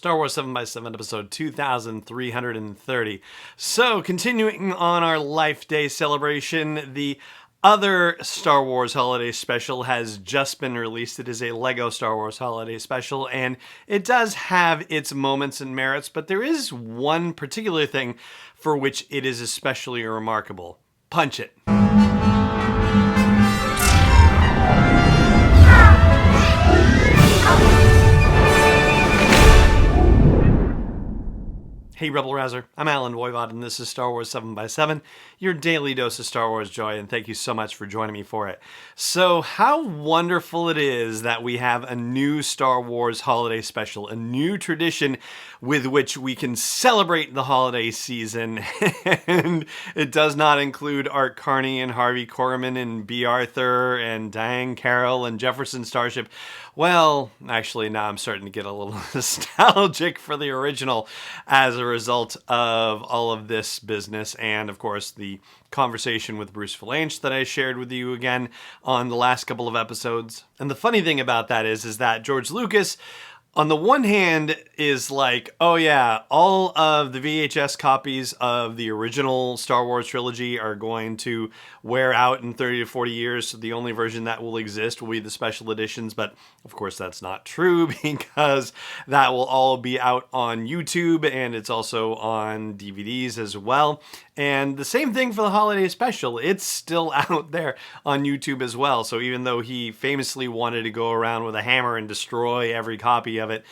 Star Wars 7x7, episode 2330. So, continuing on our Life Day celebration, the other Star Wars holiday special has just been released. It is a Lego Star Wars holiday special, and it does have its moments and merits, but there is one particular thing for which it is especially remarkable. Punch it. Hey Rebel Rouser, I'm Alan Voivod, and this is Star Wars 7x7, your daily dose of Star Wars joy, and thank you so much for joining me for it. So, how wonderful it is that we have a new Star Wars holiday special, a new tradition with which we can celebrate the holiday season, and it does not include Art Carney and Harvey Korman and B. Arthur and Diane Carroll and Jefferson Starship. Well, actually, now I'm starting to get a little nostalgic for the original as a result of all of this business, and of course the conversation with Bruce Vilanch that I shared with you again on the last couple of episodes. And the funny thing about that is that George Lucas, on the one hand, is like, oh yeah, all of the VHS copies of the original Star Wars trilogy are going to wear out in 30 to 40 years, so the only version that will exist will be the special editions, but of course that's not true because that will all be out on YouTube, and it's also on DVDs as well. And the same thing for the holiday special. It's still out there on YouTube as well. So even though he famously wanted to go around with a hammer and destroy every copy of it,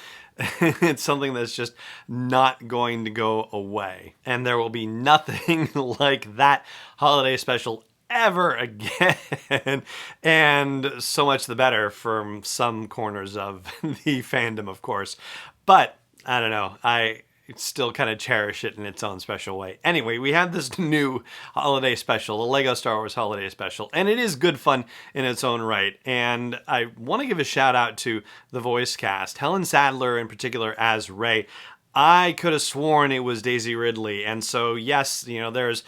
it's something that's just not going to go away. And there will be nothing like that holiday special ever again. And so much the better from some corners of the fandom, of course. But I don't know. I still kind of cherish it in its own special way. Anyway, we have this new holiday special, the Lego Star Wars holiday special, and it is good fun in its own right. And I want to give a shout out to the voice cast. Helen Sadler in particular as Rey. I could have sworn it was Daisy Ridley. And so, yes, you know, there's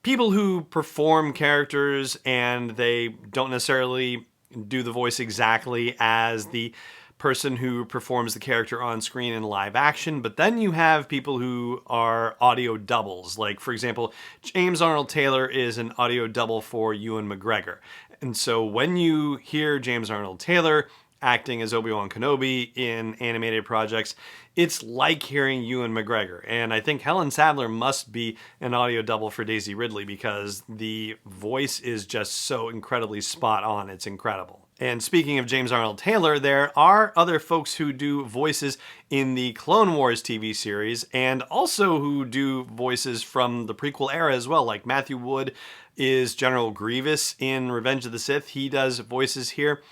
people who perform characters and they don't necessarily do the voice exactly as the person who performs the character on screen in live action, but then you have people who are audio doubles. Like, for example, James Arnold Taylor is an audio double for Ewan McGregor. And so when you hear James Arnold Taylor acting as Obi-Wan Kenobi in animated projects, it's like hearing Ewan McGregor. And I think Helen Sadler must be an audio double for Daisy Ridley because the voice is just so incredibly spot on. It's incredible. And speaking of James Arnold Taylor, there are other folks who do voices in the Clone Wars TV series and also who do voices from the prequel era as well. Like Matthew Wood is General Grievous in Revenge of the Sith. He does voices here.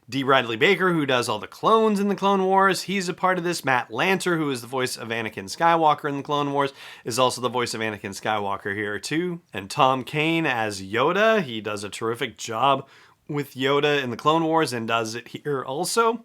D. Bradley Baker, who does all the clones in the Clone Wars, he's a part of this. Matt Lanter, who is the voice of Anakin Skywalker in the Clone Wars, is also the voice of Anakin Skywalker here too. And Tom Kane as Yoda, he does a terrific job with Yoda in the Clone Wars and does it here also.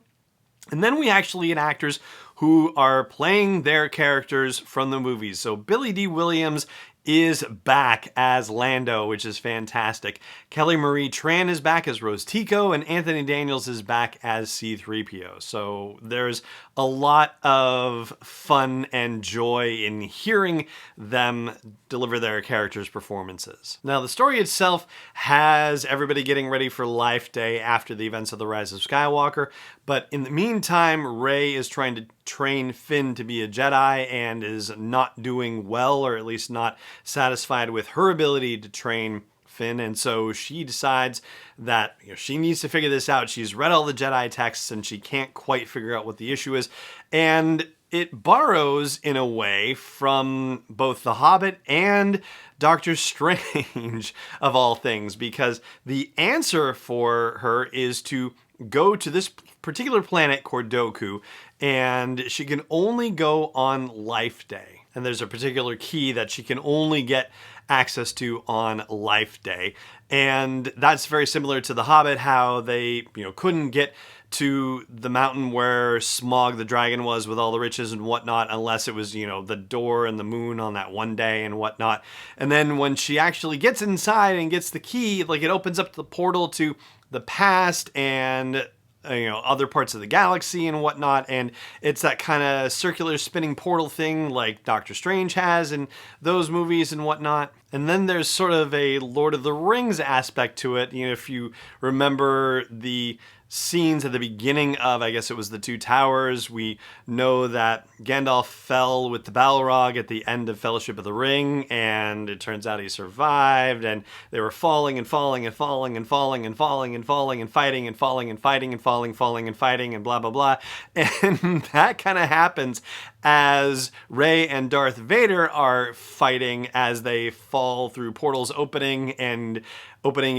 And then we actually get actors who are playing their characters from the movies. So Billy D. Williams is back as Lando, which is fantastic. Kelly Marie Tran is back as Rose Tico, and Anthony Daniels is back as C-3PO. So there's a lot of fun and joy in hearing them deliver their characters' performances. Now, the story itself has everybody getting ready for Life Day after the events of The Rise of Skywalker, but in the meantime, Rey is trying to train Finn to be a Jedi and is not doing well, or at least not satisfied with her ability to train Finn, and so she decides that she needs to figure this out. She's read all the Jedi texts and she can't quite figure out what the issue is, and it borrows in a way from both The Hobbit and Doctor Strange of all things, because the answer for her is to go to this particular planet, Cordoku, and she can only go on Life Day. And there's a particular key that she can only get access to on Life Day. And that's very similar to The Hobbit, how they, couldn't get to the mountain where Smaug the dragon was with all the riches and whatnot unless it was, the door and the moon on that one day and whatnot. And then when she actually gets inside and gets the key, it opens up the portal to the past, and other parts of the galaxy and whatnot, and it's that kind of circular spinning portal thing like Doctor Strange has in those movies and whatnot. And then there's sort of a Lord of the Rings aspect to it. If you remember the scenes at the beginning of, I guess it was the Two Towers, we know that Gandalf fell with the Balrog at the end of Fellowship of the Ring, and it turns out he survived, and they were falling and falling and falling and falling and falling and falling and fighting and falling and fighting and falling and fighting and blah blah blah. And that kind of happens as Rey and Darth Vader are fighting as they fall through portals opening in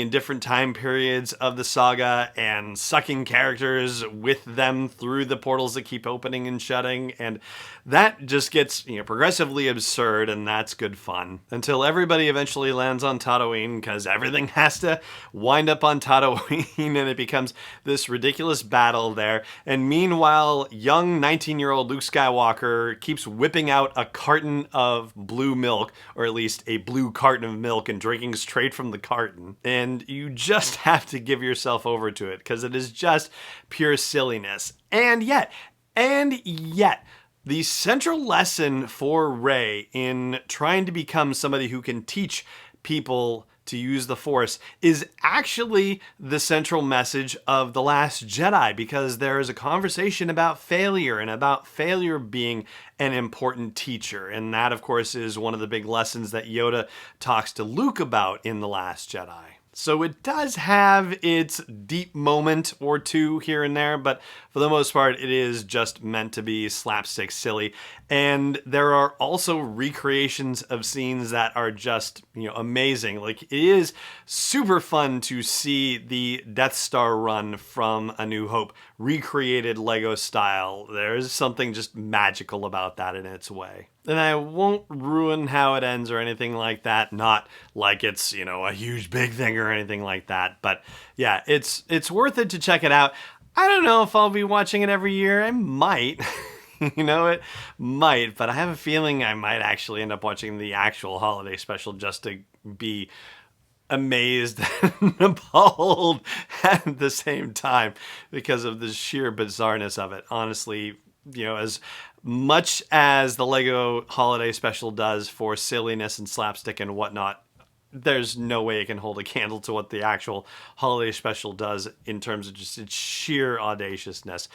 different time periods of the saga and sucking characters with them through the portals that keep opening and shutting. And that just gets progressively absurd, and that's good fun until everybody eventually lands on Tatooine, because everything has to wind up on Tatooine and it becomes this ridiculous battle there. And meanwhile, young 19-year-old Luke Skywalker keeps whipping out a carton of blue milk, or at least a blue carton of milk, and drinking straight from the carton. And you just have to give yourself over to it, because it is just pure silliness. And yet, the central lesson for Rey in trying to become somebody who can teach people to use the Force is actually the central message of The Last Jedi, because there is a conversation about failure and about failure being an important teacher. And that, of course, is one of the big lessons that Yoda talks to Luke about in The Last Jedi. So it does have its deep moment or two here and there, but for the most part, it is just meant to be slapstick silly. And there are also recreations of scenes that are just, amazing. Like, it is super fun to see the Death Star run from A New Hope recreated Lego style. There's something just magical about that in its way. And I won't ruin how it ends or anything like that. Not like it's, a huge big thing or anything like that. But yeah, it's worth it to check it out. I don't know if I'll be watching it every year. I might. It might. But I have a feeling I might actually end up watching the actual holiday special just to be amazed and appalled at the same time because of the sheer bizarreness of it. Honestly, as much as the Lego holiday special does for silliness and slapstick and whatnot, there's no way it can hold a candle to what the actual holiday special does in terms of just its sheer audaciousness.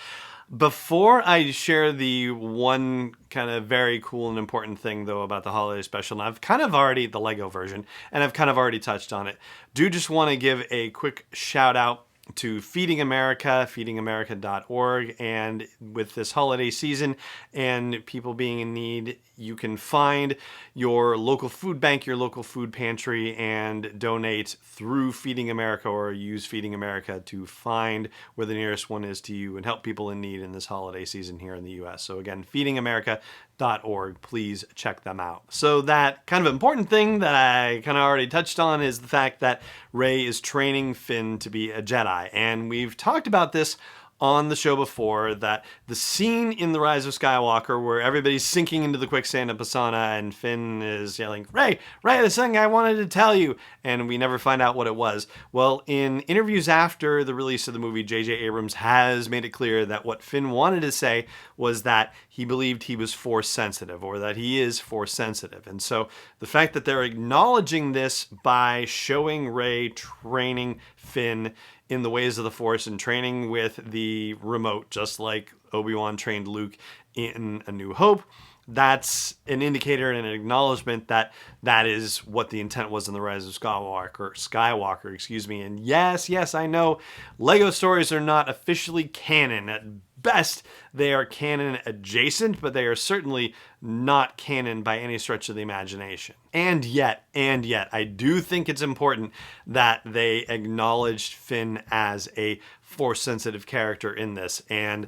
Before I share the one kind of very cool and important thing, though, about the holiday special, and I've kind of already, the Lego version, and I've kind of already touched on it, do just want to give a quick shout out to Feeding America, feedingamerica.org, and with this holiday season and people being in need, you can find your local food bank, your local food pantry, and donate through Feeding America, or use Feeding America to find where the nearest one is to you and help people in need in this holiday season here in the US. So again, feedingamerica.org, please check them out. So that kind of important thing that I kind of already touched on is the fact that Rey is training Finn to be a Jedi. And we've talked about this on the show before, that the scene in The Rise of Skywalker where everybody's sinking into the quicksand of Pasaana and Finn is yelling, Rey, there's something I wanted to tell you, and we never find out what it was. Well, in interviews after the release of the movie, J.J. Abrams has made it clear that what Finn wanted to say was that he believed he was Force sensitive, or that he is Force sensitive. And so the fact that they're acknowledging this by showing Rey training Finn in the ways of the Force and training with the remote, just like Obi-Wan trained Luke in A New Hope, that's an indicator and an acknowledgement that that is what the intent was in The Rise of Skywalker, And yes, I know Lego stories are not officially canon. At best, they are canon adjacent, but they are certainly not canon by any stretch of the imagination. And yet, I do think it's important that they acknowledged Finn as a Force-sensitive character in this. And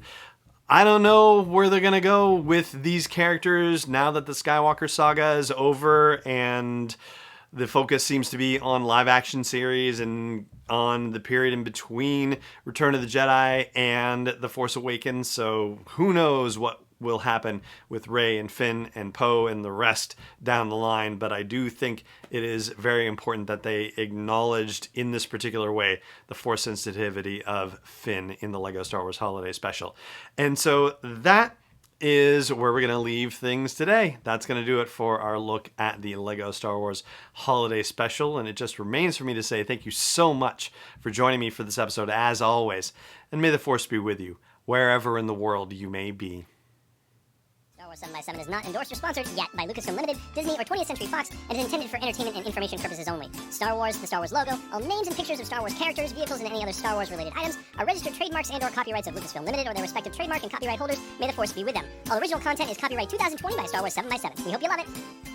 I don't know where they're going to go with these characters now that the Skywalker saga is over and the focus seems to be on live-action series and on the period in between Return of the Jedi and The Force Awakens. So who knows what will happen with Rey and Finn and Poe and the rest down the line, but I do think it is very important that they acknowledged in this particular way the Force sensitivity of Finn in the LEGO Star Wars Holiday Special. And so that is where we're going to leave things today. That's going to do it for our look at the LEGO Star Wars Holiday Special, and it just remains for me to say thank you so much for joining me for this episode, as always, and may the Force be with you, wherever in the world you may be. Star Wars 7x7 is not endorsed or sponsored yet by Lucasfilm Limited, Disney, or 20th Century Fox, and is intended for entertainment and information purposes only. Star Wars, the Star Wars logo, all names and pictures of Star Wars characters, vehicles, and any other Star Wars-related items are registered trademarks and/or copyrights of Lucasfilm Limited or their respective trademark and copyright holders. May the Force be with them. All original content is copyright 2020 by Star Wars 7x7. We hope you love it.